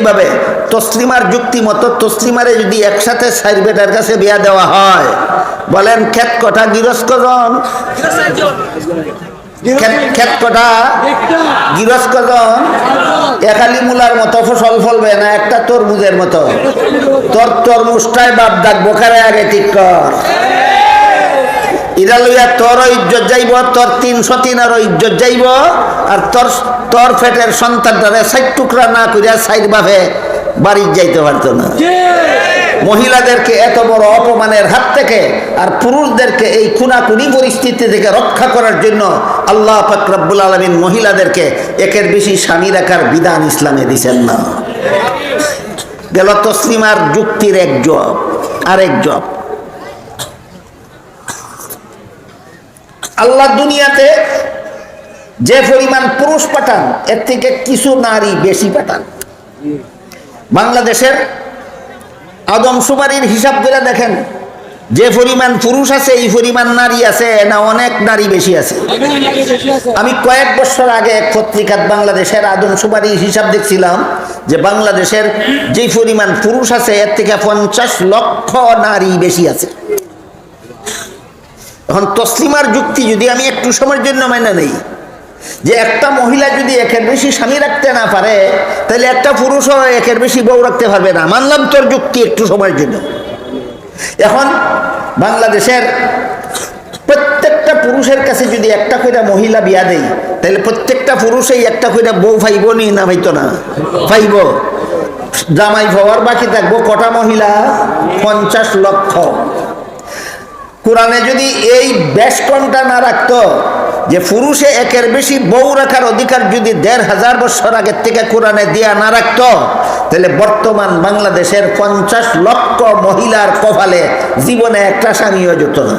এইভাবে তসলিমার যুক্তি মতো তসলিমারে যদি একসাথে 4 বেটার কাছে বিয়া দেওয়া হয়, বলেন ক্ষেত কটা গিরস কজন? ক্ষেত কটা গিরস কজন? একালি মূলার মতো ফসল ফলবে না একটা তরমুজের মতো? তোর তরমুজটাই বাপ ডাকবো, কারে আগে ঠিক কর। ইরা লইয়া তোর ইজ্জত যাইব, তোর 303 ইজ্জত যাইব, আর তোর পেটের সন্তানটারে 4 টুকরা না করিয়া 4 বাপে বাড়ির যাইতে পারতো না। মহিলাদেরকে এত বড় অপমানের হাত থেকে আর পুরুষদেরকে এই খুনাখুনি পরিস্থিতি থেকে রক্ষা করার জন্য আল্লাহ পাক রব্বুল আলামিন মহিলাদেরকে একের বেশি স্বামী রাখার বিধান ইসলামে দিয়েছেন না। গেল তসলিমার যুক্তির এক জবাব। আরেক জবাব, আল্লাহ দুনিয়াতে যে পরিমাণ পুরুষ পাঠান এর থেকে কিছু নারী বেশি পাঠান। বাংলাদেশের আদমশুমারির হিসাব করে দেখেন, যে পরিমাণ পুরুষ আছে এই পরিমাণ নারী আছে না অনেক নারী বেশি আছে? আমি কয়েক বছর আগে এক পত্রিকাত বাংলাদেশের আদমশুমারির হিসাব দেখছিলাম যে বাংলাদেশের যে পরিমাণ পুরুষ আছে এর থেকে 50 লক্ষ নারী বেশি আছে। এখন তসলিমার যুক্তি যদি আমি একটু সময়ের জন্য মেনে নেই যে একটা মহিলা যদি একের বেশি স্বামী রাখতে না পারে, তাহলে একটা পুরুষও একের বেশি বউ রাখতে পারবে না। মানলাম তোর যুক্তি একটু সময়ের জন্য। এখন বাংলাদেশের প্রত্যেকটা পুরুষের কাছে যদি একটা করে মহিলা বিয়া দেই, তাহলে প্রত্যেকটা পুরুষই একটা করে বউ পাইব নি? না পাইতো না? পাইব। জামাই পাওয়ার বাকি থাকবো কটা মহিলা? 50 লক্ষ। কোরআনে যদি এই বেষ্টনটা না রাখতো যে পুরুষে একের বেশি বউ রাখার অধিকার যদি 1500 বছর আগের থেকে কোরআনে দিয়া না রাখতো, তাহলে বর্তমান বাংলাদেশের 50 লক্ষ মহিলার কপালে জীবনে একটা স্বামীও যেত না।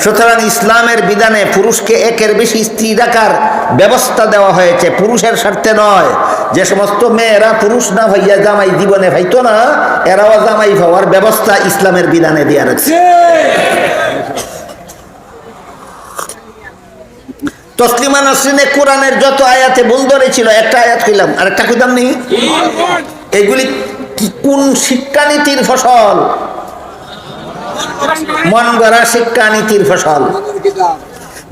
সুতরাং ইসলামের বিধানে পুরুষকে একের বেশি স্ত্রী রাখার ব্যবস্থা দেওয়া হয়েছে, পুরুষের স্বার্থে নয়। যে সমস্ত মেয়েরা পুরুষ না হইয়া জামাই জীবনে পাইতো না, এরাও জামাই পাওয়ার ব্যবস্থা ইসলামের বিধানে দিয়া রাখছে। তসলিমা নাসরিনে কোরআনের যত আয়াতে ভুল ধরেছিল, একটা আয়াত কইলাম আর একটা কইতাম নি, এগুলি কোন শিক্ষানীতির ফসল? মন গড়া শিক্ষানীতির ফসল।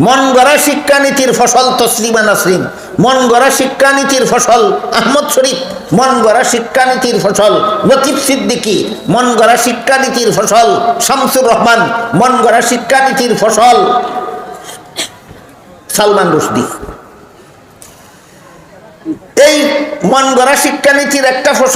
মন গড়া শিক্ষানীতির ফসল তসলিমা নাসরিন, মন গড়া শিক্ষানীতির ফসল আহমদ শরীফ, মন গড়া শিক্ষানীতির ফসল লতিফ সিদ্দিকী, মন গড়া শিক্ষানীতির ফসল শামসুর রহমান, মন গড়া শিক্ষানীতির ফসল সালমান রুশদি। এই মন গড়া শিক্ষানীতির একটা ফসল